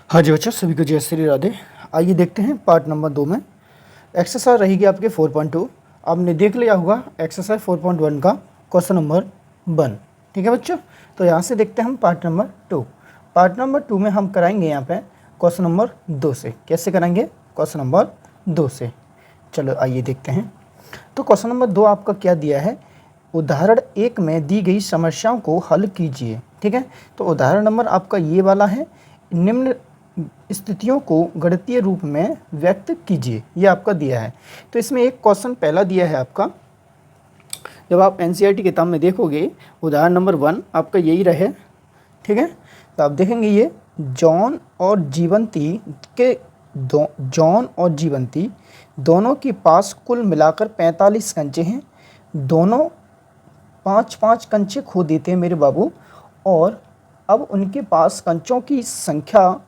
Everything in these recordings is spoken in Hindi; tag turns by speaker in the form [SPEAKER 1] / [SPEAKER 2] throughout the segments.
[SPEAKER 1] हाँ जी बच्चों, सभी को जय श्री राधे। आइए देखते हैं पार्ट नंबर 2 में एक्सरसाइज रहेगी आपके 4.2। आपने देख लिया होगा एक्सरसाइज 4.1 का क्वेश्चन नंबर 1। ठीक है बच्चों, तो यहाँ से देखते हैं हम पार्ट नंबर 2। पार्ट नंबर 2 में हम कराएंगे यहाँ पे क्वेश्चन नंबर 2 से। कैसे कराएंगे? क्वेश्चन नंबर 2 से। चलो आइए देखते हैं। तो क्वेश्चन नंबर 2 आपका क्या दिया है? उदाहरण 1 में दी गई समस्याओं को हल कीजिए। ठीक है, तो उदाहरण नंबर आपका ये वाला है, निम्न स्थितियों को गणितीय रूप में व्यक्त कीजिए। ये आपका दिया है। तो इसमें एक क्वेश्चन पहला दिया है आपका, जब आप एनसीईआरटी किताब में देखोगे उदाहरण नंबर 1 आपका यही रहे। ठीक है, तो आप देखेंगे ये जॉन और जीवंती दोनों के पास कुल मिलाकर 45 कंचे हैं। दोनों 5-5 कंचे खो देते हैं मेरे बाबू, और अब उनके पास कंचों की संख्या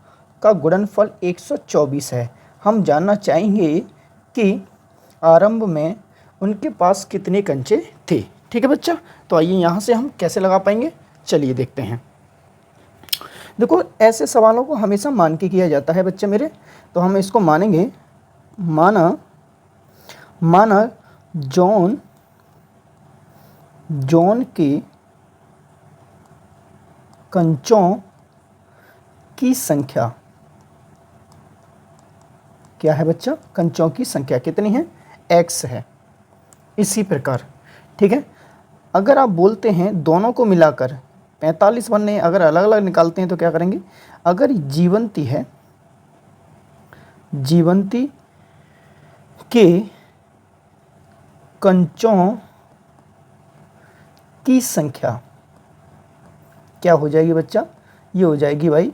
[SPEAKER 1] का गुणनफल 124 है। हम जानना चाहेंगे कि आरंभ में उनके पास कितने कंचे थे। ठीक है बच्चा, तो आइए यहाँ से हम कैसे लगा पाएंगे, चलिए देखते हैं। देखो, ऐसे सवालों को हमेशा मान के किया जाता है बच्चे मेरे, तो हम इसको मानेंगे। माना जॉन के कंचों की संख्या क्या है बच्चा? कंचों की संख्या कितनी है? x है। इसी प्रकार, ठीक है, अगर आप बोलते हैं दोनों को मिलाकर 45 बनने, अगर अलग अलग निकालते हैं तो क्या करेंगे? अगर जीवंती है, जीवंती के कंचों की संख्या क्या हो जाएगी बच्चा? ये हो जाएगी भाई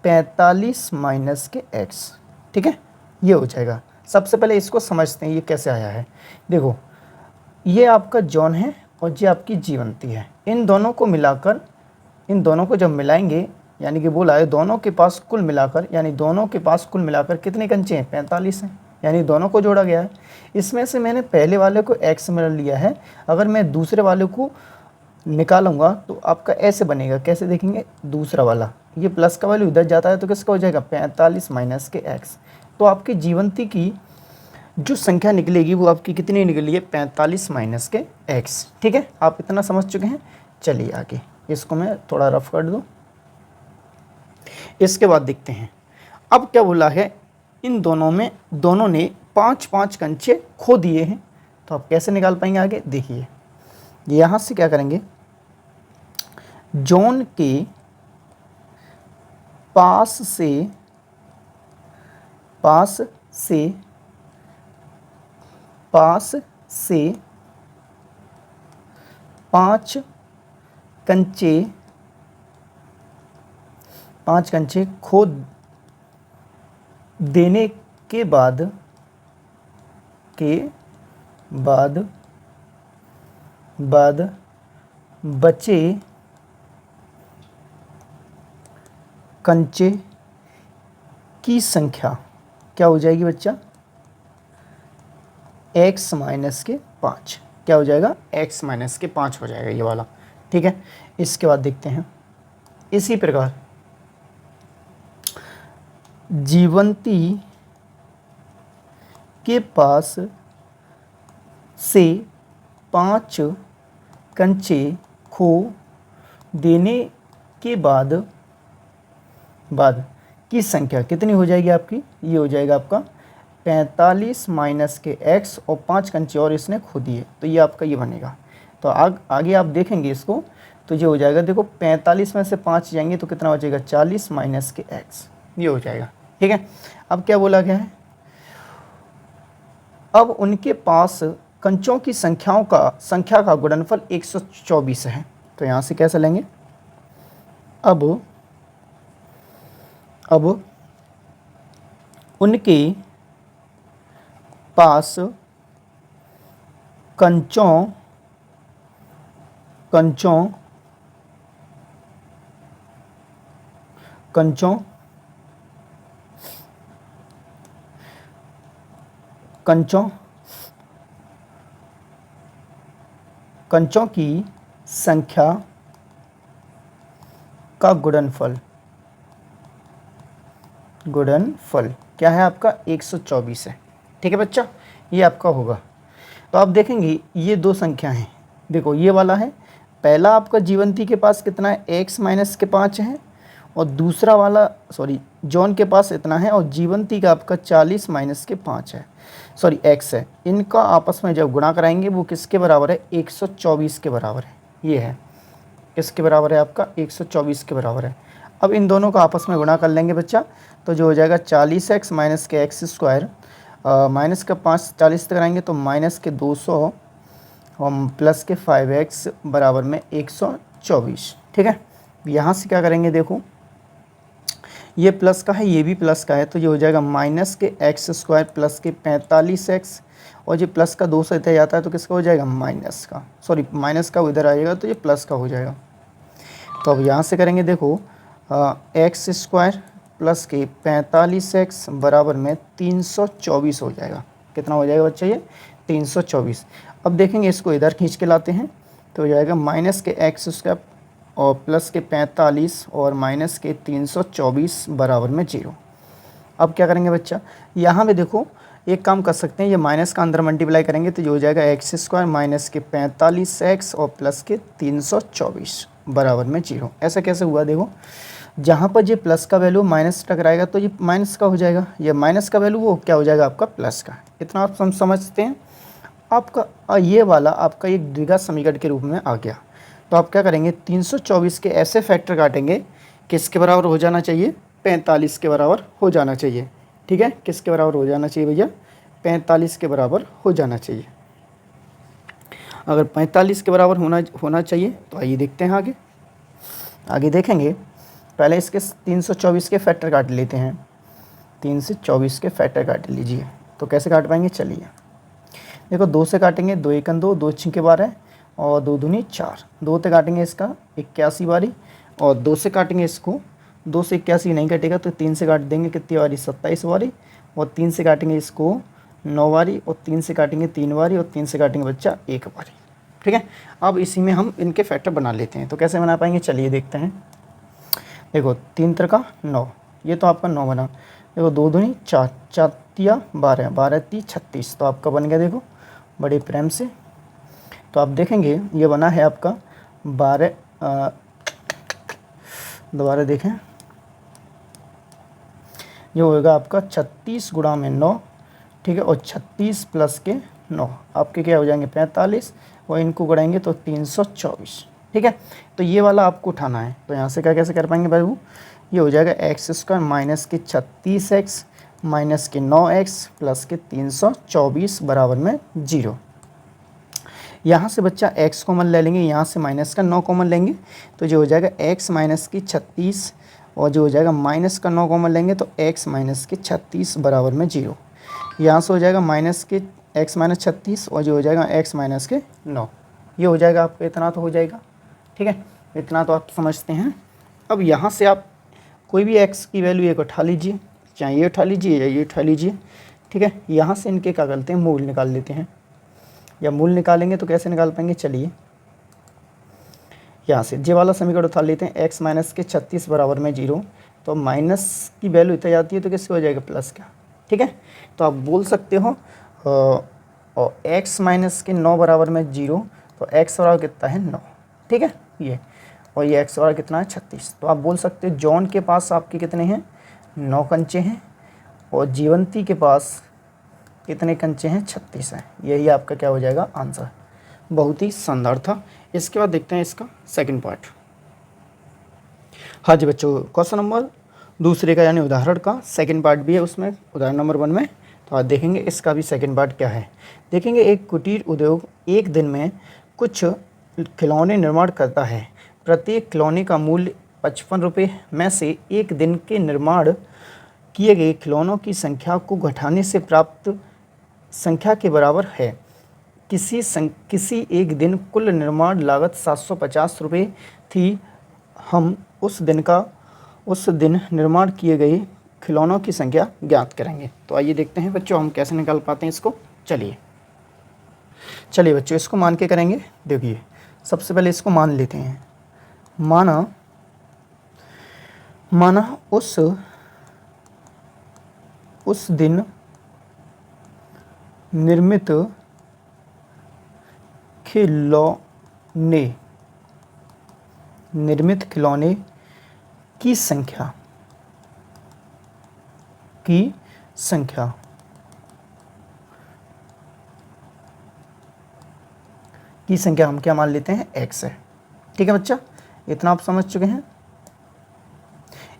[SPEAKER 1] 45 माइनस के x। ठीक है, ये हो जाएगा। सबसे पहले इसको समझते हैं ये कैसे आया है। देखो, ये आपका जॉन है और ये आपकी जीवंती है। इन दोनों को मिलाकर, इन दोनों को जब मिलाएंगे, यानी कि बोला है दोनों के पास कुल मिलाकर, यानी दोनों के पास कुल मिलाकर कितने कंचे हैं? 45 हैं, यानी दोनों को जोड़ा गया है। इसमें से मैंने पहले वाले को x में लिया है। अगर मैं दूसरे वाले को निकालूंगा तो आपका ऐसे बनेगा। कैसे देखेंगे? दूसरा वाला, ये प्लस का वैल्यू इधर जाता है तो किसका हो जाएगा? 45 माइनस के x। तो आपकी जीवंती की जो संख्या निकलेगी वो आपकी कितनी निकली है? 45 माइनस के x। ठीक है, आप इतना समझ चुके हैं। चलिए आगे, इसको मैं थोड़ा रफ कर दूं। इसके बाद देखते हैं अब क्या बोला है। इन दोनों ने 5-5 कंचे खो दिए हैं। तो आप कैसे निकाल पाएंगे आगे? देखिए, यहाँ से क्या करेंगे, जॉन के पास से 5 कंचे खो देने के बाद बचे कंचे की संख्या क्या हो जाएगी बच्चा? x माइनस के 5। क्या हो जाएगा? x माइनस के 5 हो जाएगा ये वाला। ठीक है, इसके बाद देखते हैं इसी प्रकार जीवंती के पास से 5 कंचे खो देने के बाद की संख्या कितनी हो जाएगी आपकी? ये हो जाएगा आपका 45 माइनस के x, और 5 कंचे और इसने खो दिए, तो ये आपका ये बनेगा। तो आगे आप देखेंगे इसको, तो ये हो जाएगा। देखो, 45 में से 5 जाएंगे तो कितना हो जाएगा? 40 माइनस के x, ये हो जाएगा। ठीक है, अब क्या बोला गया है? अब उनके पास कंचों की संख्या का गुणनफल 124 है। तो यहाँ से कैसे लेंगे? अब उनके पास कंचों की संख्या का गुणनफल गुणनफल क्या है आपका 124 है। ठीक है बच्चा, ये आपका होगा। तो आप देखेंगे ये दो संख्या हैं, देखो ये वाला है, पहला आपका जीवंती के पास कितना है x माइनस के 5 है, और दूसरा वाला जॉन के पास इतना है, और जीवंती का आपका 40 माइनस के 5 है, x है। इनका आपस में जब गुणा कराएंगे वो किसके बराबर है, 124 के बराबर है। ये है किसके बराबर है आपका, 124 के बराबर है। अब इन दोनों का आपस में गुणा कर लेंगे बच्चा, तो जो हो जाएगा 40x माइनस के एक्स स्क्वायर, माइनस का 5 40 तक कराएंगे तो माइनस के 200 और प्लस के 5x बराबर में 124। ठीक है, यहाँ से क्या करेंगे, देखो ये प्लस का है, ये भी प्लस का है, तो ये हो जाएगा माइनस के एक्स स्क्वायर प्लस के 45x, और ये प्लस का 200 इधर जाता है तो किसका हो जाएगा, माइनस का, माइनस का इधर आएगा तो ये प्लस का हो जाएगा। तो अब यहाँ से करेंगे, देखो एक्स स्क्वायर प्लस के 45x बराबर में 324 हो जाएगा। कितना हो जाएगा बच्चा, ये 324। अब देखेंगे इसको इधर खींच के लाते हैं तो हो जाएगा माइनस के एक्स स्क्वायर और प्लस के 45 और माइनस के 324 बराबर में 0। अब क्या करेंगे बच्चा, यहाँ पे देखो एक काम कर सकते हैं, ये माइनस का अंदर मल्टीप्लाई करेंगे तो ये हो जाएगा एक्स स्क्वायर माइनस के 45x और प्लस के 324 बराबर में 0। ऐसा कैसे हुआ, देखो जहाँ पर ये प्लस का वैल्यू माइनस टकराएगा तो ये माइनस का हो जाएगा, ये माइनस का वैल्यू वो क्या हो जाएगा आपका प्लस का। इतना आप समझते हैं। आपका ये वाला आपका एक द्विघात समीकरण के रूप में आ गया। तो आप क्या करेंगे, 324 के ऐसे फैक्टर काटेंगे किसके बराबर हो जाना चाहिए, 45 के बराबर हो जाना चाहिए। ठीक है, किसके बराबर हो जाना चाहिए भैया, 45 के बराबर हो जाना चाहिए। अगर 45 के बराबर होना चाहिए तो आइए देखते हैं आगे देखेंगे। पहले इसके 324 के फैक्टर काट लेते हैं। 324 के फैक्टर काट लीजिए, तो कैसे काट पाएंगे, चलिए देखो 2 से काटेंगे, 2 एकन 2, 2 छिंके 12 और 2 दूनी 4। 2 से काटेंगे इसका 81 बारी, और 2 से काटेंगे इसको, 2 से 81 नहीं कटेगा तो 3 से काट देंगे, कितनी बारी 27 बारी, और 3 से काटेंगे इसको 9 बारी, और 3 से काटेंगे 3 बारी, और 3 से काटेंगे बच्चा 1 बारी। ठीक है, अब इसी में हम इनके फैक्टर बना लेते हैं। तो कैसे बना पाएंगे, चलिए देखते हैं। देखो 3 त्रिका 9, ये तो आपका 9 बना। देखो 2 दूनी 4, 4 तिया 12, 12 ती 36, तो आपका बन गया देखो बड़े प्रेम से। तो आप देखेंगे ये बना है आपका 12, दोबारा देखें, ये होगा आपका 36 गुणा में 9। ठीक है, और 36 प्लस के 9 आपके क्या हो जाएंगे 45, और इनको गुणाएंगे तो 324। ठीक है, तो ये वाला आपको उठाना है। तो यहाँ से क्या कैसे कर पाएंगे बाबू, ये हो जाएगा एक्स स्क्वायर माइनस के 36x माइनस के 9x प्लस के 324 बराबर में 0। यहाँ से बच्चा x कॉमन ले लेंगे, यहाँ से माइनस का 9 कॉमन लेंगे तो जो हो जाएगा x माइनस की 36, और जो हो जाएगा माइनस का 9 कॉमन लेंगे तो x माइनस के 36 बराबर में 0। यहाँ से हो जाएगा माइनस के x माइनस 36, और जो हो जाएगा x माइनस के 9। ये हो जाएगा आपका, इतना तो हो जाएगा। ठीक है, इतना तो आप समझते हैं। अब यहाँ से आप कोई भी x की वैल्यू एक उठा लीजिए, चाहे ये उठा लीजिए या ये उठा लीजिए। ठीक है, यहाँ से इनके क्या करते हैं, मूल निकाल लेते हैं। या मूल निकालेंगे तो कैसे निकाल पाएंगे, चलिए यहाँ से जे वाला समीकरण उठा लेते हैं, x माइनस के 36 बराबर में 0। तो माइनस की वैल्यू इतना जाती है तो कैसे हो जाएगा, प्लस का। ठीक है, तो आप बोल सकते हो और x माइनस के 9 बराबर में 0, तो x बराबर कितना है 9। ठीक है, ये और ये x बराबर कितना है 36। तो आप बोल सकते हो जॉन के पास आपके कितने हैं 9 कंचे हैं, और जीवंती के पास कितने कंचे हैं 36 हैं। यही आपका क्या हो जाएगा आंसर। बहुत ही शानदार था। इसके बाद देखते हैं इसका सेकंड पार्ट। हाँ जी बच्चों, क्वेश्चन नंबर दूसरे का यानी उदाहरण का सेकंड पार्ट भी है उसमें, उदाहरण नंबर 1 में। तो आज देखेंगे इसका भी सेकंड पार्ट क्या है। देखेंगे एक कुटीर उद्योग एक दिन में कुछ खिलौने निर्माण करता है। प्रत्येक खिलौने का मूल्य 55 रुपये में से एक दिन के निर्माण किए गए खिलौनों की संख्या को घटाने से प्राप्त संख्या के बराबर है। किसी एक दिन कुल निर्माण लागत 750 रुपये थी। हम उस दिन निर्माण किए गए खिलौनों की संख्या ज्ञात करेंगे। तो आइए देखते हैं बच्चों हम कैसे निकाल पाते हैं इसको। चलिए बच्चों इसको मान के करेंगे। देखिए सबसे पहले इसको मान लेते हैं। माना उस उस दिन निर्मित खिलौने की संख्या हम क्या मान लेते हैं, x है। ठीक है बच्चा, इतना आप समझ चुके हैं।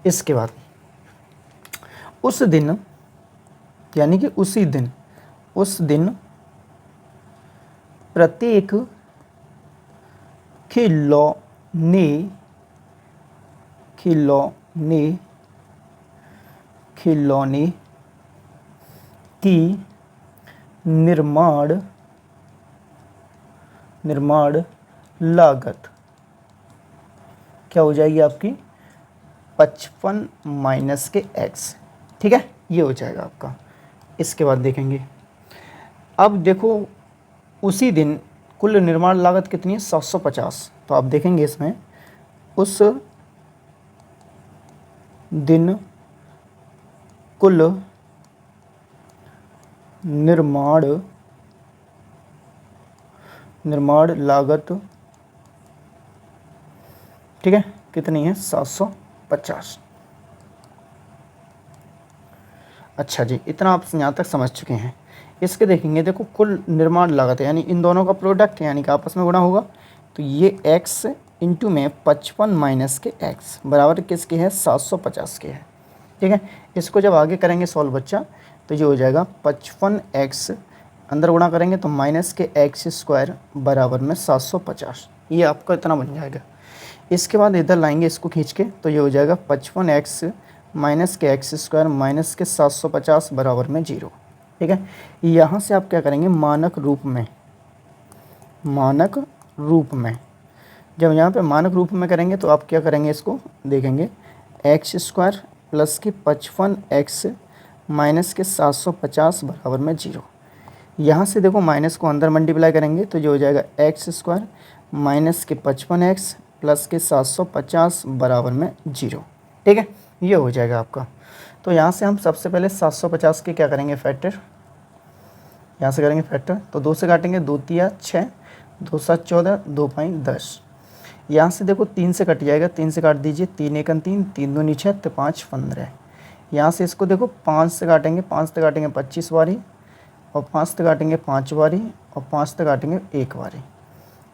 [SPEAKER 1] इसके बाद उस दिन यानी कि उस दिन प्रत्येक खिलौने की निर्माण लागत क्या हो जाएगी आपकी, 55 माइनस के x। ठीक है, ये हो जाएगा आपका। इसके बाद देखेंगे, अब देखो उसी दिन कुल निर्माण लागत कितनी है, 750। तो आप देखेंगे इसमें उस दिन कुल निर्माण लागत, ठीक है, कितनी है, 750। अच्छा जी, इतना आप यहाँ तक समझ चुके हैं। इसके देखेंगे, देखो कुल निर्माण लागत यानी इन दोनों का प्रोडक्ट यानी कि आपस में गुणा होगा, तो ये x इंटू में 55 माइनस के x बराबर किसके है, 750 के है। ठीक है, इसको जब आगे करेंगे सॉल्व बच्चा, तो ये हो जाएगा 55x अंदर गुणा करेंगे तो माइनस के x स्क्वायर बराबर में 750। ये आपका इतना बन जाएगा। इसके बाद इधर लाएंगे इसको खींच के, तो ये हो जाएगा 55x माइनस के x स्क्वायर माइनस के 750 बराबर में 0। ठीक है, यहाँ से आप क्या करेंगे, मानक रूप में जब यहाँ पे मानक रूप में करेंगे तो आप क्या करेंगे, इसको देखेंगे x स्क्वायर प्लस के 55x माइनस के 750 बराबर में 0। यहाँ से देखो माइनस को अंदर मल्टीप्लाई करेंगे तो जो हो जाएगा x स्क्वायर माइनस के 55x प्लस के 750 बराबर में 0। ठीक है, ये हो जाएगा आपका। तो यहाँ से हम सबसे पहले 750 के क्या करेंगे, फैक्टर, यहाँ से करेंगे फैक्टर, तो 2 से काटेंगे, 2 तिया 6, 2 7 14, 2 5 10। यहाँ से देखो 3 से कट जाएगा, 3 से काट दीजिए, 3 1 3, 3 2 6, तो 5 15। यहाँ से इसको देखो 5 से काटेंगे, 5 से काटेंगे 25 बारी, और 5 से काटेंगे 5 बारी, और 5 से काटेंगे 1 बारी।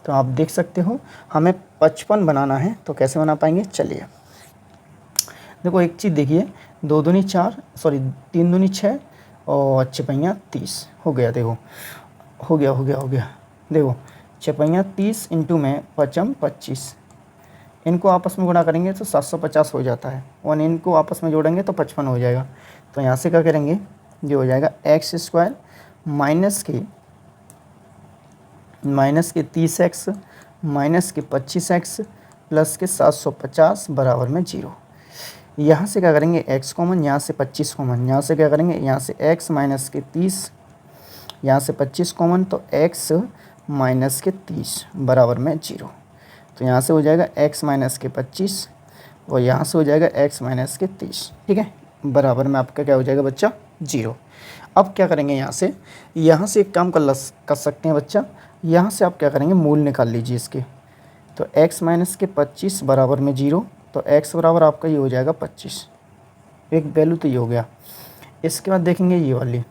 [SPEAKER 1] तो आप देख सकते हो हमें 55 बनाना है, तो कैसे बना पाएंगे, चलिए देखो एक चीज़ देखिए, 2 दूनी 4, सॉरी 3 दूनी 6 और 6 30 हो गया। देखो हो गया देखो 6 30 इंटू में 5 25, इनको आपस में गुणा करेंगे तो 750 हो जाता है, और इनको आपस में जोड़ेंगे तो 55 हो जाएगा। तो यहाँ से क्या करेंगे, ये हो जाएगा x स्क्वायर माइनस के 30x माइनस के 25x प्लस के 750 बराबर में 0। यहाँ से क्या करेंगे, x कॉमन, यहाँ से 25 कॉमन, यहाँ से क्या करेंगे, यहाँ से x माइनस के 30, यहाँ से 25 कॉमन, तो x माइनस के 30 बराबर में 0। तो यहाँ से हो जाएगा x माइनस के 25 और यहाँ से हो जाएगा x माइनस के 30। ठीक है, बराबर में आपका क्या हो जाएगा बच्चा, 0। अब क्या करेंगे, यहाँ से एक काम कर सकते हैं बच्चा, यहाँ से आप क्या करेंगे, मूल निकाल लीजिए इसके। तो x माइनस के 25 बराबर में 0, तो x बराबर आपका ये हो जाएगा 25, एक वैल्यू तो ये हो गया। इसके बाद देखेंगे ये वाली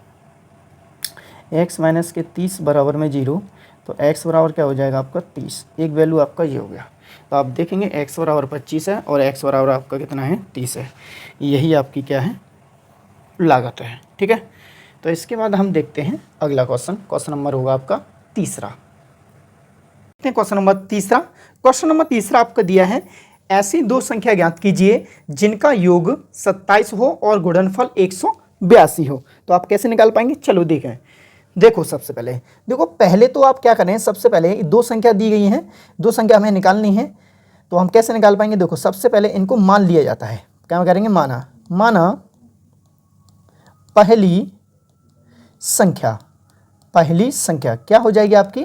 [SPEAKER 1] x माइनस के 30 बराबर में 0, तो x बराबर क्या हो जाएगा आपका 30, एक वैल्यू आपका ये हो गया। तो आप देखेंगे x बराबर 25 है और x बराबर आपका कितना है, 30 है। यही आपकी क्या है, लागत है। ठीक है, तो इसके बाद हम देखते हैं अगला क्वेश्चन नंबर होगा आपका तीसरा। क्वेश्चन नंबर तीसरा आपका दिया है, ऐसी दो संख्या ज्ञात कीजिए जिनका योग 27 हो और गुणनफल 182 हो। तो आप कैसे निकाल पाएंगे, चलो देखें। देखो सबसे पहले तो आप क्या करें, सबसे पहले दो संख्या दी गई हैं, दो संख्या हमें निकालनी है, तो हम कैसे निकाल पाएंगे। देखो सबसे पहले इनको मान लिया जाता है, क्या करेंगे, माना पहली संख्या क्या हो जाएगी आपकी,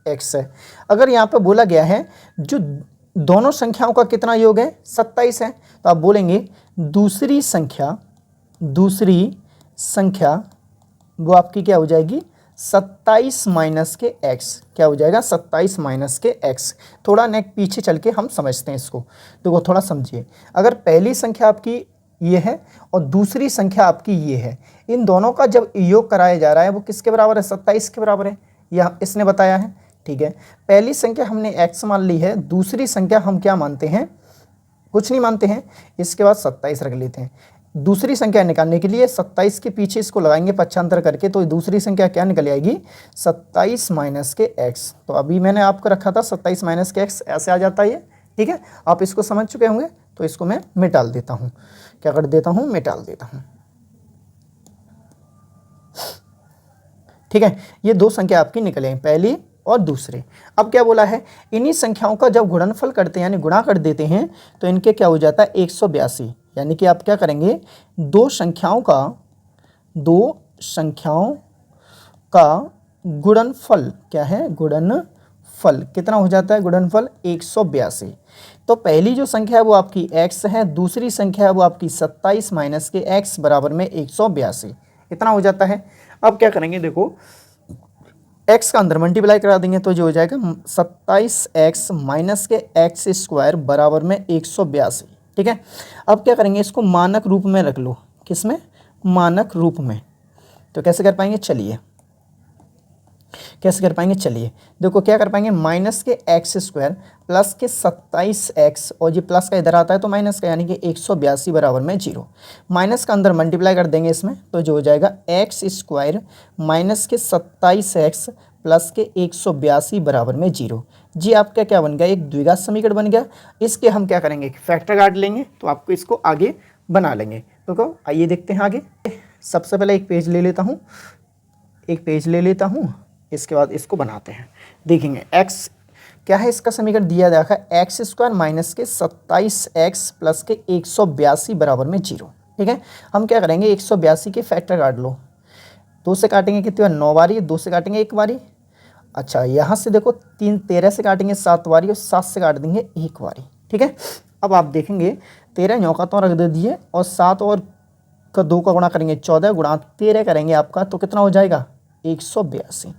[SPEAKER 1] x है। अगर यहाँ पे बोला गया है जो दोनों संख्याओं का कितना योग है, 27 है, तो आप बोलेंगे दूसरी संख्या वो आपकी क्या हो जाएगी 27 माइनस के एक्स, क्या हो जाएगा 27 माइनस के एक्स। थोड़ा नेक पीछे चल के हम समझते हैं इसको, तो वो थोड़ा समझिए। अगर पहली संख्या आपकी ये है और दूसरी संख्या आपकी ये है, इन दोनों का जब योग कराया जा रहा है वो किसके बराबर है 27 के बराबर है, यह इसने बताया है। ठीक है, पहली संख्या हमने x मान ली है, दूसरी संख्या हम क्या मानते हैं, कुछ नहीं मानते हैं, इसके बाद 27 रख लेते हैं। दूसरी संख्या निकालने के लिए 27 के पीछे इसको लगाएंगे पक्षांतर करके, तो दूसरी संख्या क्या निकल आएगी 27 माइनस के x। तो अभी मैंने आपको रखा था 27 माइनस के x, ऐसे आ जाता है ये। ठीक है, आप इसको समझ चुके होंगे, तो इसको मैं मिटाल देता हूँ, क्या कर देता हूँ, मिटाल देता हूँ। ठीक है, ये दो संख्या आपकी निकले, पहली और दूसरे। अब क्या बोला है, इन्हीं संख्याओं का जब गुणनफल करते हैं यानी गुणा कर देते हैं तो इनके क्या हो जाता है 182। यानी कि आप क्या करेंगे, दो संख्याओं का गुणनफल क्या है, गुणनफल कितना हो जाता है, गुणनफल 182। तो पहली जो संख्या है वो आपकी x है, दूसरी संख्या है वो आपकी 27 माइनस के x बराबर में 182, इतना हो जाता है। अब क्या करेंगे, देखो x का अंदर मल्टीप्लाई करा देंगे तो जो हो जाएगा 27x माइनस के x स्क्वायर बराबर में 182। ठीक है, अब क्या करेंगे, इसको मानक रूप में रख लो, किसमें, मानक रूप में। तो कैसे कर पाएंगे, चलिए कैसे कर पाएंगे, चलिए देखो क्या कर पाएंगे, माइनस के एक्स स्क्वायर प्लस के 27x, और ये प्लस का इधर आता है तो माइनस का, यानी कि 182 बराबर में 0। माइनस का अंदर मल्टीप्लाई कर देंगे इसमें तो जो हो जाएगा एक्स स्क्वायर माइनस के 27x प्लस के 182 बराबर में 0। जी आपका क्या बन गया, एक द्विघात समीकरण बन गया। इसके हम क्या करेंगे, फैक्टर काट लेंगे, तो आपको इसको आगे बना लेंगे। तो कहो आइए देखते हैं आगे। सबसे पहले एक पेज ले लेता हूँ, इसके बाद इसको बनाते हैं। देखेंगे x क्या है, इसका समीकरण दिया गया है एक्स स्क्वायर माइनस के 27x प्लस के 182 बराबर में 0। ठीक है, हम क्या करेंगे 182 के फैक्टर काट लो, 2 से काटेंगे कितनी बार, 9 बारी, 2 से काटेंगे 1 बारी। अच्छा यहाँ से देखो 13 से काटेंगे 7 बारी, और 7 से काट देंगे 1 बारी। ठीक है, अब आप देखेंगे 13 9 तो रख दे दिए, और 7 और का 2 का गुणा करेंगे 14 गुणा 13 करेंगे आपका, तो कितना हो जाएगा 182।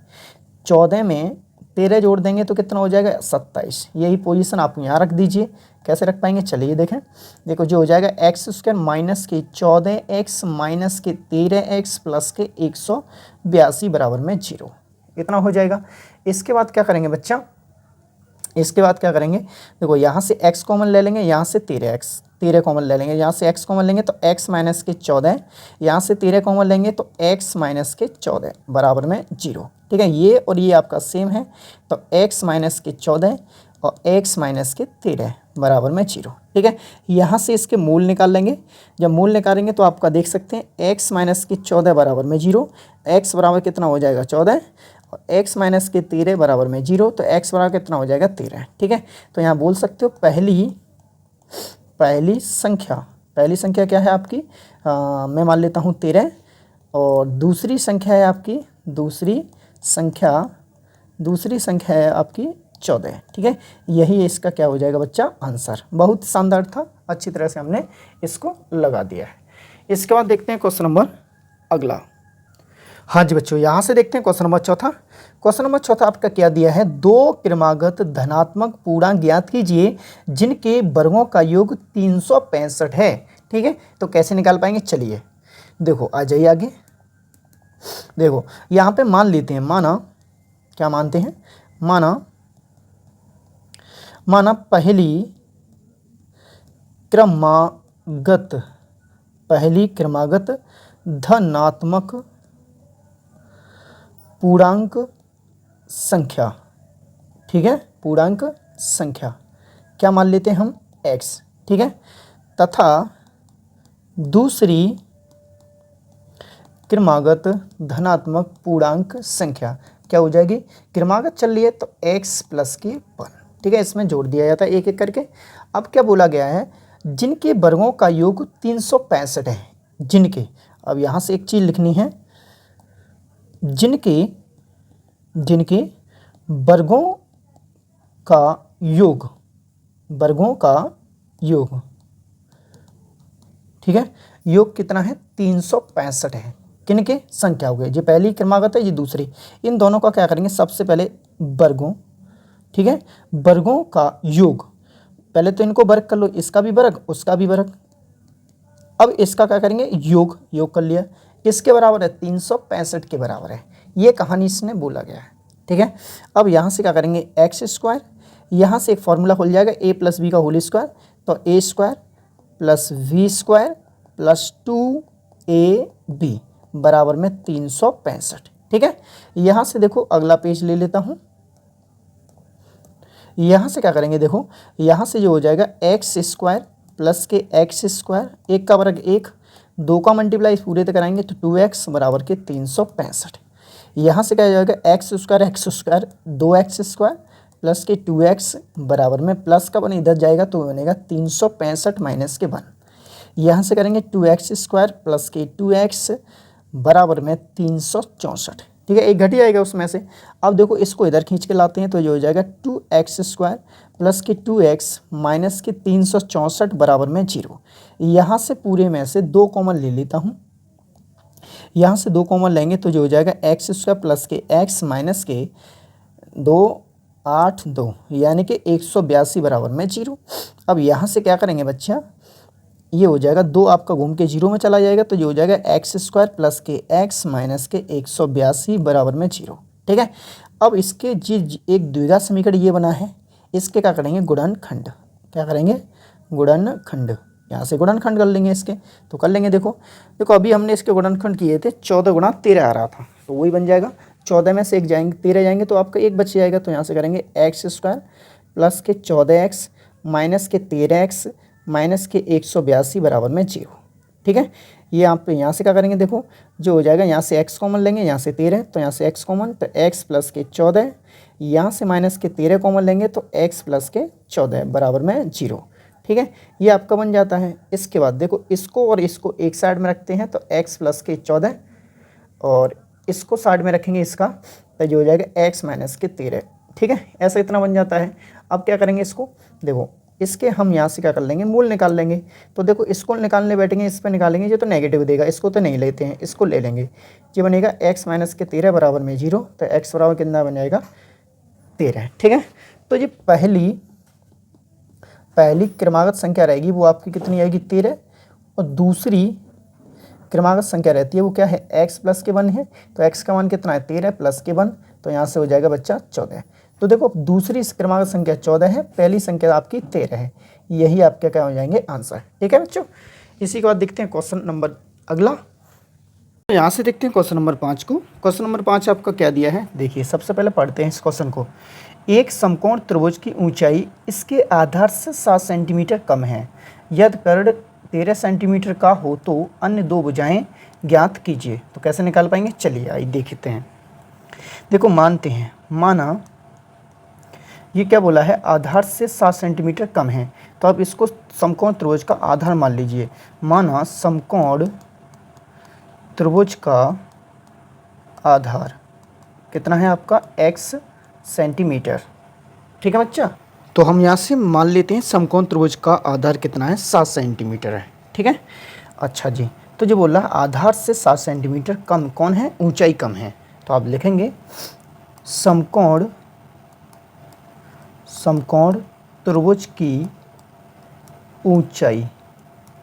[SPEAKER 1] 14 में 13 जोड़ देंगे तो कितना हो जाएगा 27। यही पोजीशन आप यहाँ रख दीजिए। कैसे रख पाएंगे, चलिए देखें, देखो जो हो जाएगा एक्स स्क्वायर माइनस के 14x माइनस के 13x प्लस के 182 बराबर में 0, इतना हो जाएगा। इसके बाद क्या करेंगे बच्चा, इसके बाद क्या करेंगे, देखो यहाँ से x कॉमन ले लेंगे, यहाँ से 13 कॉमन ले लेंगे, यहाँ से x कॉमन लेंगे तो x माइनस के 14, यहाँ से 13 कॉमन लेंगे तो x माइनस के 14 बराबर में 0। ठीक है, ये और ये आपका सेम है, तो x माइनस के 14 और x माइनस के 13 बराबर में 0। ठीक है, यहाँ से इसके मूल निकाल लेंगे। जब मूल निकालेंगे तो आपका देख सकते हैं x माइनस के 14 बराबर में 0, x बराबर कितना हो जाएगा 14, और x माइनस के 13 बराबर में 0, तो x बराबर कितना हो जाएगा 13। ठीक है, तो यहाँ बोल सकते हो पहली संख्या क्या है आपकी, मैं मान लेता हूँ 13, और दूसरी संख्या है आपकी, दूसरी संख्या है आपकी 14। ठीक है, यही इसका क्या हो जाएगा बच्चा, आंसर। बहुत शानदार था, अच्छी तरह से हमने इसको लगा दिया है। इसके बाद देखते हैं क्वेश्चन नंबर अगला। हाँ जी बच्चों, यहाँ से देखते हैं क्वेश्चन नंबर चौथा। क्वेश्चन नंबर चौथा आपका क्या दिया है, दो क्रमागत धनात्मक पूर्णांक ज्ञात कीजिए जिनके वर्गों का योग 365 है। ठीक है, तो कैसे निकाल पाएंगे, चलिए देखो आ जाइए आगे। देखो यहाँ पे मान लेते हैं, माना क्या मानते हैं, माना पहली क्रमागत धनात्मक पूर्णांक संख्या। ठीक है, पूर्णांक संख्या क्या मान लेते हैं हम, x। ठीक है, तथा दूसरी क्रमागत धनात्मक पूर्णांक संख्या क्या हो जाएगी, क्रमागत चल रही है तो x प्लस के 1। ठीक है, इसमें जोड़ दिया जाता है एक एक करके। अब क्या बोला गया है, जिनके वर्गों का योग 365 है, जिनके, अब यहाँ से एक चीज़ लिखनी है, जिनके वर्गों का योग, ठीक है, योग कितना है 365 है। किनके संख्याओं के, ये पहली क्रमागत है, ये दूसरी। इन दोनों का क्या करेंगे, सबसे पहले वर्गों, ठीक है, वर्गों का योग। पहले तो इनको वर्ग कर लो, इसका भी वर्ग उसका भी वर्ग। अब इसका क्या करेंगे, योग, योग कर लिया, किसके बराबर है, 365 के बराबर है। ये कहानी इसने बोला गया है, ठीक है। अब यहाँ से क्या करेंगे, एक्स स्क्वायर, यहाँ से एक फॉर्मूला खुल जाएगा ए प्लस बी का होल स्क्वायर, तो A square plus B square plus 2ab बराबर में 365, ठीक है। यहाँ से देखो अगला पेज ले लेता हूँ। यहाँ से क्या करेंगे, देखो यहाँ से जो हो जाएगा एक्स स्क्वायर प्लस के एक्स स्क्वायर, एक का वर्ग एक, दो का मल्टीप्लाई पूरे तक कराएंगे तो 2x बराबर के 365। यहाँ से क्या हो जाएगा, x square 2x square plus के 2x बराबर में प्लस का 1 इधर जाएगा तो बनेगा 365 माइनस के 1। यहाँ से करेंगे 2x स्क्वायर प्लस के 2x बराबर में 364, ठीक है, एक घट जाएगा उसमें से। अब देखो इसको इधर खींच के लाते हैं तो ये हो जाएगा 2x स्क्वायर प्लस के 2x माइनस के 364 बराबर में 0। यहाँ से पूरे में से 2 कॉमन ले लेता हूँ, यहाँ से 2 कॉमन लेंगे तो जो हो जाएगा एक्स स्क्वायर प्लस के x माइनस के 282 यानी कि 182 बराबर में 0। अब यहाँ से क्या करेंगे बच्चा, ये हो जाएगा 2 आपका घूम के 0 में चला जाएगा तो ये हो जाएगा एक्स स्क्वायर प्लस के x माइनस के 182 बराबर में 0, ठीक है। अब इसके जी एक द्विघात समीकरण ये बना है, इसके क्या करेंगे, गुणनखंड, क्या करेंगे, गुणनखंड। यहाँ से गुणनखंड कर लेंगे इसके, तो कर लेंगे। देखो देखो अभी हमने इसके गुणनखंड किए थे, 14 गुणा 13 आ रहा था तो वही बन जाएगा। 14 में से एक जाएंगे 13 जाएंगे तो आपका एक बच जाएगा, तो यहाँ से करेंगे एक्स स्क्वायर प्लस के 14x माइनस के 13x माइनस के 182 बराबर में 0, ठीक है। ये आप यहाँ से क्या करेंगे, देखो जो हो जाएगा यहाँ से x कॉमन लेंगे, यहाँ से 13 तो यहाँ से x कॉमन, तो x प्लस के 14, यहाँ से माइनस के 13 कॉमन लेंगे तो x प्लस के 14 बराबर में 0, ठीक है। ये आपका बन जाता है। इसके बाद देखो इसको और इसको एक साइड में रखते हैं तो x प्लस के 14 और इसको साइड में रखेंगे इसका, तो जो हो जाएगा x माइनस के 13, ठीक है। ऐसा इतना बन जाता है। अब क्या करेंगे इसको, देखो इसके हम यहाँ से क्या कर लेंगे, मूल निकाल लेंगे। तो देखो इसको निकालने बैठेंगे, इस पर निकालेंगे, ये तो नेगेटिव देगा, इसको तो नहीं लेते हैं, इसको ले लेंगे। ये बनेगा x माइनस के 13 बराबर में 0, तो x बराबर कितना बन जाएगा, 13, ठीक है। तो ये पहली क्रमागत संख्या रहेगी वो आपकी कितनी आएगी, 13, और दूसरी क्रमागत संख्या रहती है वो क्या है, x प्लस के 1 है, तो x का मान कितना है, 13 प्लस के 1, तो यहाँ से हो जाएगा बच्चा 14। तो देखो दूसरी क्रमागत संख्या 14 है, पहली संख्या आपकी 13 है, यही आपके क्या हो जाएंगे आंसर, ठीक है बच्चों। इसी के बाद देखते हैं क्वेश्चन नंबर अगला, तो यहाँ से देखते हैं क्वेश्चन नंबर 5 को। क्वेश्चन नंबर 5 आपका क्या दिया है, देखिए सबसे पहले पढ़ते हैं इस क्वेश्चन को। एक समकोण त्रिभुज की ऊंचाई इसके आधार से 7 सेंटीमीटर कम है, यदि कर्ण 13 सेंटीमीटर का हो तो अन्य दो भुजाएं ज्ञात कीजिए। तो कैसे निकाल पाएंगे, चलिए आइए देखते हैं। देखो मानते हैं, माना ये क्या बोला है, आधार से 7 सेंटीमीटर कम है, तो आप इसको समकोण त्रिभुज का आधार मान लीजिए। माना समकोण त्रिभुज का आधार कितना है आपका, x सेंटीमीटर, ठीक है बच्चा। तो हम यहाँ से मान लेते हैं समकोण त्रिभुज का आधार कितना है, 7 सेंटीमीटर है, ठीक है। अच्छा जी, तो जो बोला आधार से 7 सेंटीमीटर कम कौन है, ऊंचाई कम है, तो आप लिखेंगे समकोण त्रिभुज की ऊंचाई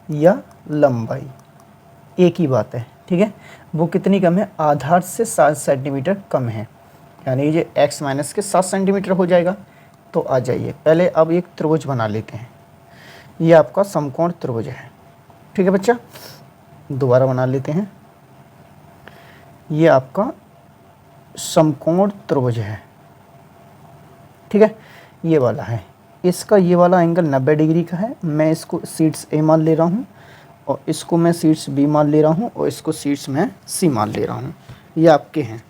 [SPEAKER 1] या लंबाई एक ही बात है, ठीक है। वो कितनी कम है, आधार से 7 सेंटीमीटर कम है, यानी ये x माइनस के 7 सेंटीमीटर हो जाएगा। तो आ जाइए पहले अब एक त्रिभुज बना लेते हैं, ये आपका समकोण त्रिभुज है, ठीक है बच्चा। दोबारा बना लेते हैं, ये आपका समकोण त्रिभुज है, ठीक है। ये वाला है, इसका ये वाला एंगल 90 डिग्री का है, मैं इसको शीर्ष A मान ले रहा हूँ और इसको मैं शीर्ष B मान ले रहा हूँ और इसको शीर्ष मैं C मान ले रहा हूँ, ये आपके हैं।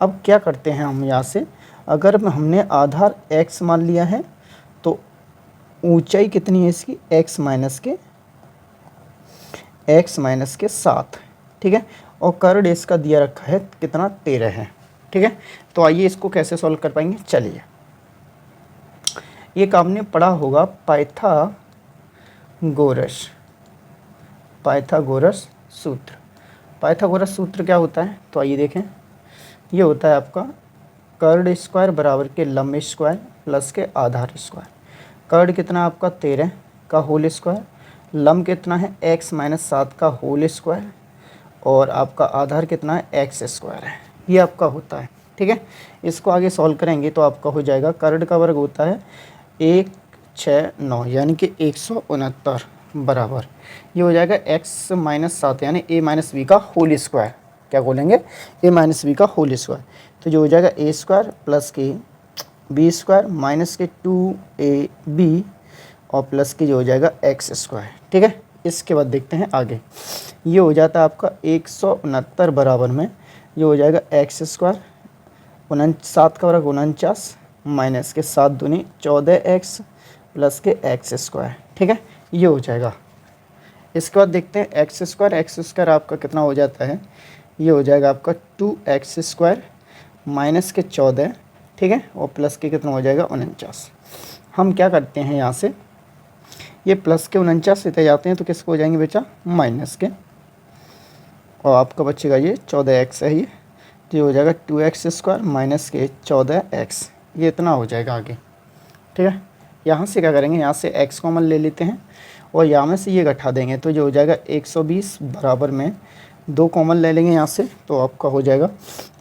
[SPEAKER 1] अब क्या करते हैं हम यहाँ से, अगर हमने आधार x मान लिया है तो ऊंचाई कितनी है इसकी, x माइनस के 7, ठीक है, और कर्ण इसका दिया रखा है कितना, 13 है, ठीक है। तो आइए इसको कैसे सॉल्व कर पाएंगे, चलिए। एक आपने पढ़ा होगा पाइथागोरस सूत्र, पाइथागोरस सूत्र क्या होता है, तो आइए देखें। ये होता है आपका कर्ड स्क्वायर बराबर के लंब स्क्वायर प्लस के आधार स्क्वायर। कर्ड कितना आपका 13 का होल स्क्वायर, लंब कितना है x माइनस 7 का होल स्क्वायर, और आपका आधार कितना है एक्स स्क्वायर है। ये आपका होता है, ठीक है। इसको आगे सॉल्व करेंगे तो आपका हो जाएगा, कर्ड का वर्ग होता है 169 यानी कि 169 बराबर, ये हो जाएगा x माइनस 7 यानी a माइनस बी का होल स्क्वायर। क्या बोलेंगे, a माइनस बी का होल स्क्वायर। तो जो हो जाएगा a स्क्वायर प्लस के बी स्क्वायर माइनस के 2ab और प्लस के जो हो जाएगा एक्स स्क्वायर, ठीक है। इसके बाद देखते हैं आगे, ये हो जाता है आपका 169 बराबर में ये हो जाएगा एक्स स्क्वायर 7 का वर्ग 49 माइनस के 7 दूनी 14x प्लस के एक्स स्क्वायर, ठीक है। ये हो जाएगा। इसके बाद देखते हैं एक्स स्क्वायर आपका कितना हो जाता है, ये हो जाएगा आपका 2x स्क्वायर माइनस के 14, ठीक है, और प्लस के कितना हो जाएगा 49। हम क्या करते हैं यहाँ से, ये प्लस के 49 से जाते हैं तो किसको हो जाएंगे बेटा, माइनस के, और आपका बचेगा ये 14x है, ये हो जाएगा 2x स्क्वायर माइनस के 14x, ये इतना हो जाएगा आगे, ठीक है। यहाँ से क्या करेंगे, यहाँ से x कॉमन ले लेते हैं और यहाँ में से ये घटा देंगे तो जो हो जाएगा 120 बराबर में 2 कॉमन ले लेंगे यहाँ से, तो आपका हो जाएगा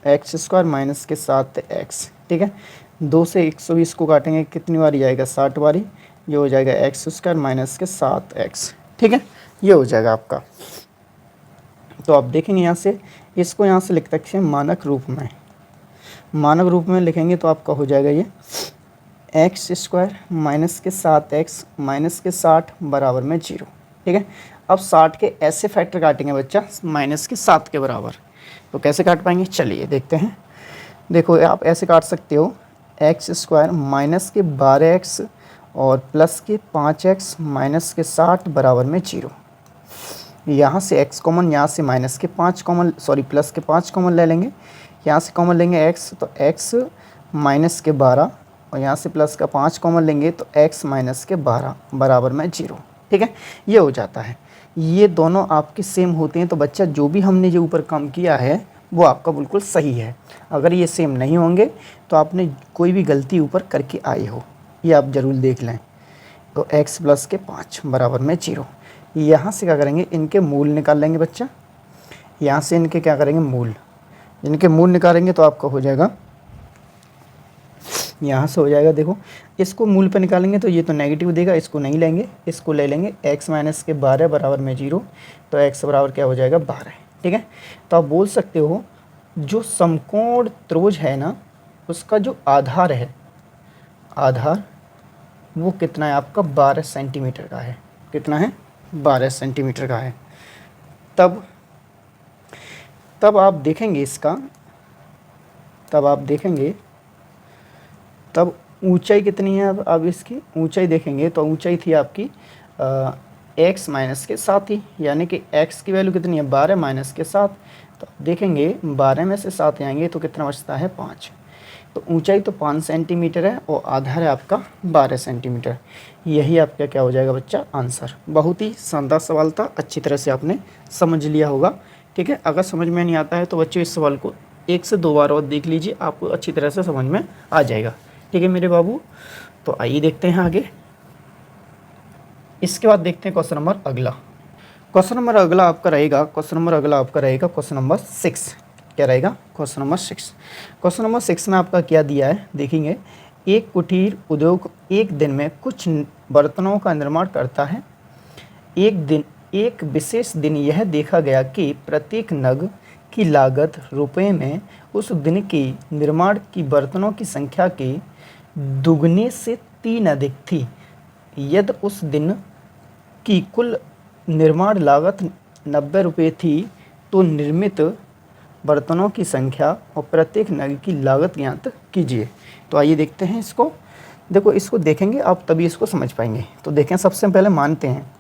[SPEAKER 1] एक्स स्क्वायर माइनस के 7x, ठीक है। 2 से 120 को काटेंगे कितनी बारी जाएगा, 60 बारी, ये हो जाएगा एक्स स्क्वायर माइनस के 7x, ठीक है। ये हो जाएगा आपका। तो आप देखेंगे यहाँ से, इसको यहाँ से लिख सकते हैं मानक रूप में, मानक रूप में लिखेंगे तो आपका हो जाएगा ये एक्स स्क्वायर माइनस के 7x माइनस के 60 बराबर में 0, ठीक है। अब 60 के ऐसे फैक्टर काटेंगे बच्चा माइनस के 7 के बराबर, तो कैसे काट पाएंगे, चलिए देखते हैं। देखो आप ऐसे काट सकते हो, एक्स स्क्वायर माइनस के 12x और प्लस के 5x माइनस के 60 बराबर में 0। यहाँ से x कॉमन, यहाँ से माइनस के 5 कॉमन, सॉरी प्लस के 5 कॉमन ले लेंगे, यहाँ से कॉमन लेंगे x, तो x माइनस के 12 और यहाँ से प्लस का 5 कॉमन लेंगे तो x माइनस के 12 बराबर में 0, ठीक है। ये हो जाता है। ये दोनों आपके सेम होते हैं तो बच्चा जो भी हमने जो ऊपर काम किया है वो आपका बिल्कुल सही है। अगर ये सेम नहीं होंगे तो आपने कोई भी गलती ऊपर करके आए हो, ये आप ज़रूर देख लें। तो x प्लस के 5 बराबर में 0, यहाँ से क्या करेंगे, इनके मूल निकाल लेंगे बच्चा, यहाँ से इनके क्या करेंगे, मूल, इनके मूल निकालेंगे तो आपका हो जाएगा, यहाँ से हो जाएगा, देखो इसको मूल पे निकालेंगे तो ये तो नेगेटिव देगा, इसको नहीं लेंगे, इसको ले लेंगे x माइनस के 12 बराबर में 0, तो x बराबर क्या हो जाएगा 12, ठीक है। तो आप बोल सकते हो जो समकोण त्रिभुज है ना, उसका जो आधार है, आधार वो कितना है आपका 12 सेंटीमीटर का है, कितना है 12 सेंटीमीटर का है। तब आप देखेंगे इसका, तब आप देखेंगे तब ऊंचाई कितनी है, अब इसकी ऊंचाई देखेंगे तो ऊंचाई थी आपकी x माइनस के 7 ही, यानी कि x की वैल्यू कितनी है 12 माइनस के 7, तो देखेंगे 12 में से 7 आएंगे तो कितना बचता है 5, तो ऊंचाई तो 5 सेंटीमीटर है और आधार है आपका 12 सेंटीमीटर। यही आपका क्या हो जाएगा बच्चा, आंसर। बहुत ही शानदार सवाल था, अच्छी तरह से आपने समझ लिया होगा, ठीक है। अगर समझ में नहीं आता है तो बच्चों इस सवाल को 1 से 2 बार और देख लीजिए, आपको अच्छी तरह से समझ में आ जाएगा, ठीक है मेरे बाबू। तो आइए देखते हैं आगे। इसके बाद देखते हैं क्वेश्चन नंबर अगला। क्वेश्चन नंबर अगला आपका रहेगा, क्वेश्चन नंबर 6। क्या रहेगा, क्वेश्चन नंबर 6। क्वेश्चन नंबर 6 में आपका क्या दिया है, देखेंगे। एक कुटीर उद्योग एक दिन में कुछ बर्तनों का निर्माण करता है। एक विशेष दिन यह देखा गया कि प्रत्येक नग की लागत रुपए में उस दिन की निर्माण की बर्तनों की संख्या के दुगने से 3 अधिक थी। यदि उस दिन की कुल निर्माण लागत 90 रुपये थी तो निर्मित बर्तनों की संख्या और प्रत्येक नग की लागत ज्ञात कीजिए। तो आइए देखते हैं इसको। देखो इसको देखेंगे आप तभी इसको समझ पाएंगे। तो देखें, सबसे पहले मानते हैं,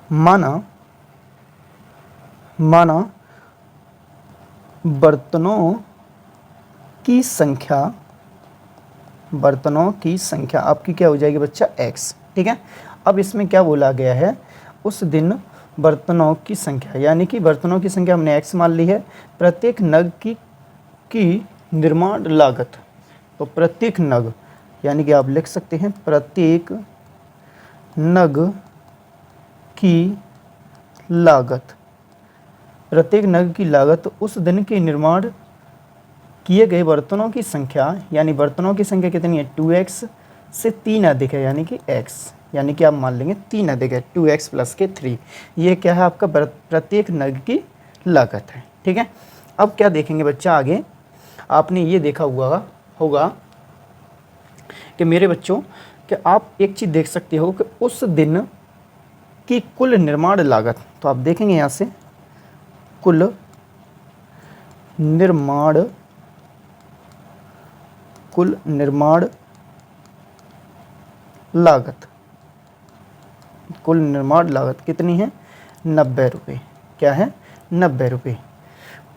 [SPEAKER 1] माना बर्तनों की संख्या आपकी क्या हो जाएगी बच्चा, x, ठीक है। अब इसमें क्या बोला गया है, उस दिन बर्तनों की संख्या, यानी कि बर्तनों की संख्या हमने x मान ली है। प्रत्येक नग की निर्माण लागत, तो प्रत्येक नग यानी कि आप लिख सकते हैं प्रत्येक नग की लागत, प्रत्येक नग की लागत उस दिन के निर्माण किए गए बर्तनों की संख्या, यानी बर्तनों की संख्या कितनी है 2x से 3 अधिक है, यानी कि x, यानी कि आप मान लेंगे 3 अधिक है 2x प्लस के 3, ये क्या है आपका प्रत्येक नग की लागत है। ठीक है, अब क्या देखेंगे बच्चा आगे, आपने ये देखा होगा कि मेरे बच्चों कि आप एक चीज़ देख सकते हो कि उस दिन की कुल निर्माण लागत, तो आप देखेंगे यहाँ से कुल निर्माण लागत, कुल निर्माण लागत कितनी है 90 रुपये। क्या है 90 रुपये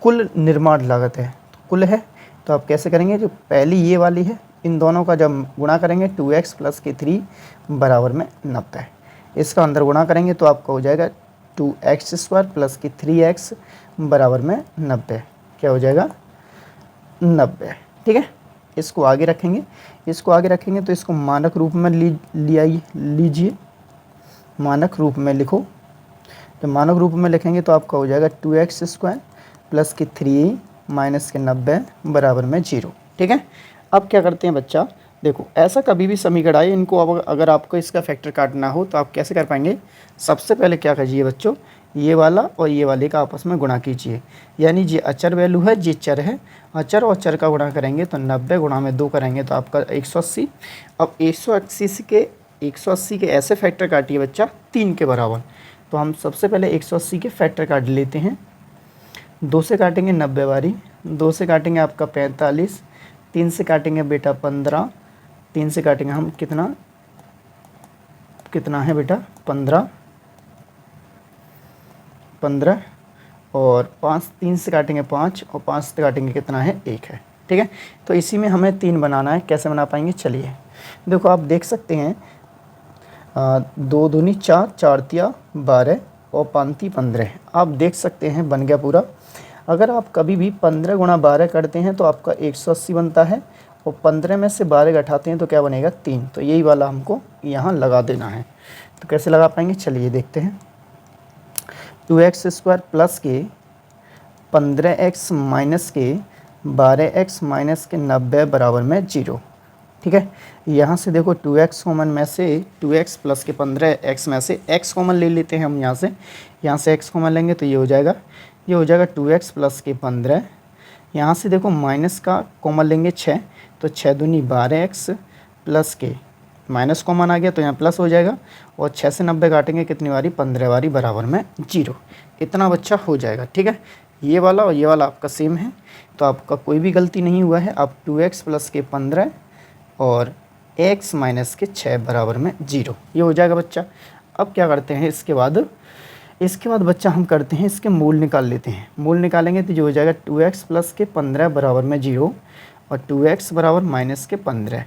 [SPEAKER 1] कुल निर्माण लागत है, तो कुल है, तो आप कैसे करेंगे, जो पहली ये वाली है इन दोनों का जब गुणा करेंगे 2x प्लस के 3 बराबर में 90, इसका अंदर गुणा करेंगे तो आपका हो जाएगा 2x स्क्वायर प्लस की 3x बराबर में 90, क्या हो जाएगा 90। ठीक है, इसको आगे रखेंगे, तो इसको मानक रूप में लीजिए, मानक रूप में लिखो। तो मानक रूप में लिखेंगे तो आपका हो जाएगा 2x स्क्वायर प्लस की 3 माइनस के 90 बराबर में 0। ठीक है, अब क्या करते हैं बच्चा, देखो ऐसा कभी भी समीकरण आए, इनको अब अगर आपको इसका फैक्टर काटना हो तो आप कैसे कर पाएंगे, सबसे पहले क्या कीजिए बच्चों, ये वाला और ये वाले का आपस में गुणा कीजिए, यानी ये अचर वैल्यू है, ये चर है, अचर और चर का गुणा करेंगे तो 90 गुणा में 2 करेंगे तो आपका 180। अब 180 के ऐसे फैक्टर काटिए बच्चा 3 के बराबर, तो हम सबसे पहले 180 के फैक्टर काट लेते हैं। 2 से काटेंगे 90 बारी, 2 से काटेंगे आपका 45, 3 से काटेंगे बेटा 15, 3 से काटेंगे हम कितना है बेटा 15 और 3 से काटेंगे 5 और 5 से काटेंगे कितना है 1 है। ठीक है, तो इसी में हमें 3 बनाना है, कैसे बना पाएंगे, चलिए देखो आप देख सकते हैं 2 दूनी 4, 4 तिया 12 और 5 15, आप देख सकते हैं बन गया पूरा। अगर आप कभी भी 15 गुणा 12 करते हैं तो आपका 180 बनता है, और 15 में से 12 घटाते हैं तो क्या बनेगा 3, तो यही वाला हमको यहाँ लगा देना है। तो कैसे लगा पाएंगे, चलिए देखते हैं। 2x स्क्वायर प्लस के 15x माइनस के 12x माइनस के 90 बराबर में 0। ठीक है, यहाँ से देखो 2x कॉमन में से 2x प्लस के 15x में से x कॉमन ले लेते हैं हम, यहाँ से x कॉमन लेंगे तो ये हो जाएगा 2x प्लस के 15, यहाँ से देखो माइनस का कॉमन लेंगे 6, तो 6 दूनी 12x प्लस के माइनस कॉमन आ गया तो यहाँ प्लस हो जाएगा, और 6 से 90 काटेंगे कितनी बारी 15 बारी बराबर में 0, इतना बच्चा हो जाएगा। ठीक है, ये वाला और ये वाला आपका सेम है, तो आपका कोई भी गलती नहीं हुआ है। आप 2x प्लस के 15 और x माइनस के 6 बराबर में 0, ये हो जाएगा बच्चा। अब क्या करते हैं, इसके बाद बच्चा हम करते हैं इसके मूल निकाल लेते हैं। मूल निकालेंगे तो जो हो जाएगा 2x प्लस के 15 बराबर में 0 और 2x बराबर माइनस के 15,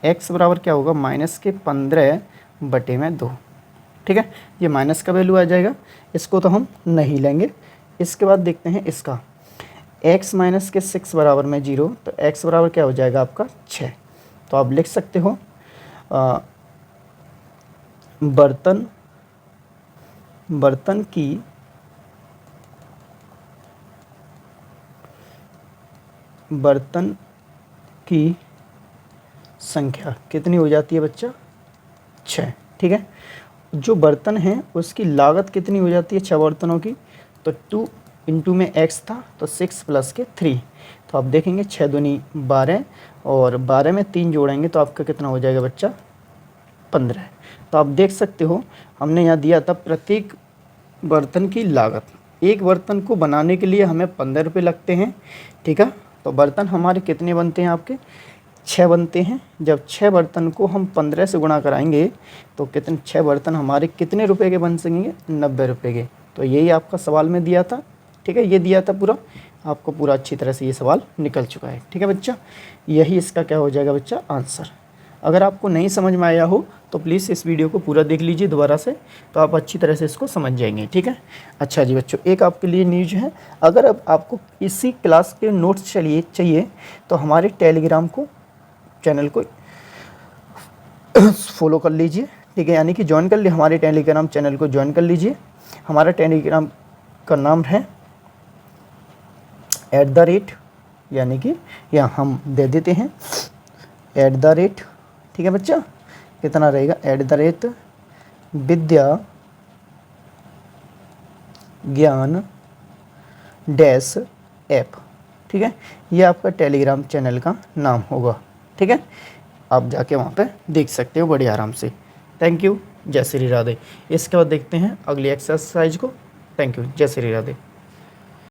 [SPEAKER 1] x बराबर क्या होगा माइनस के 15 बटे में 2। ठीक है, ये माइनस का वैल्यू आ जाएगा, इसको तो हम नहीं लेंगे। इसके बाद देखते हैं इसका x माइनस के 6 बराबर में 0, तो x बराबर क्या हो जाएगा आपका 6। तो आप लिख सकते हो बर्तन की संख्या कितनी हो जाती है बच्चा 6। ठीक है, जो बर्तन है उसकी लागत कितनी हो जाती है 6 बर्तनों की, तो 2 इंटू में x था तो 6 प्लस के 3, तो आप देखेंगे 6 दूनी 12 और 12 में 3 जोड़ेंगे तो आपका कितना हो जाएगा बच्चा 15। तो आप देख सकते हो हमने यहाँ दिया था प्रत्येक बर्तन की लागत, एक बर्तन को बनाने के लिए हमें 15 रुपये लगते हैं। ठीक है, तो बर्तन हमारे कितने बनते हैं आपके 6 बनते हैं। जब 6 बर्तन को हम 15 से गुणा कराएंगे तो कितने 6 बर्तन हमारे कितने रुपए के बन सकेंगे 90 रुपये के। तो यही आपका सवाल में दिया था। ठीक है, ये दिया था पूरा, आपको पूरा अच्छी तरह से ये सवाल निकल चुका है। ठीक है बच्चा, यही इसका क्या हो जाएगा बच्चा आंसर। अगर आपको नहीं समझ में आया हो तो प्लीज़ इस वीडियो को पूरा देख लीजिए दोबारा से, तो आप अच्छी तरह से इसको समझ जाएंगे। ठीक है। अच्छा जी बच्चों, एक आपके लिए न्यूज है, अगर अब आपको इसी क्लास के नोट्स चाहिए तो हमारे टेलीग्राम को चैनल को फॉलो कर लीजिए। ठीक है, यानी कि ज्वाइन कर लिए, हमारे टेलीग्राम चैनल को ज्वाइन कर लीजिए। हमारा टेलीग्राम का नाम है @ यानी कि यहाँ हम दे देते हैं @ ठीक है बच्चा, कितना रहेगा @ विद्या ज्ञान डैश ऐप। ठीक है, ये आपका टेलीग्राम चैनल का नाम होगा। ठीक है, आप जाके वहाँ पे देख सकते हो बड़े आराम से। थैंक यू, जय श्री राधे। इसके बाद देखते हैं अगली एक्सरसाइज को। थैंक यू, जय श्री राधे।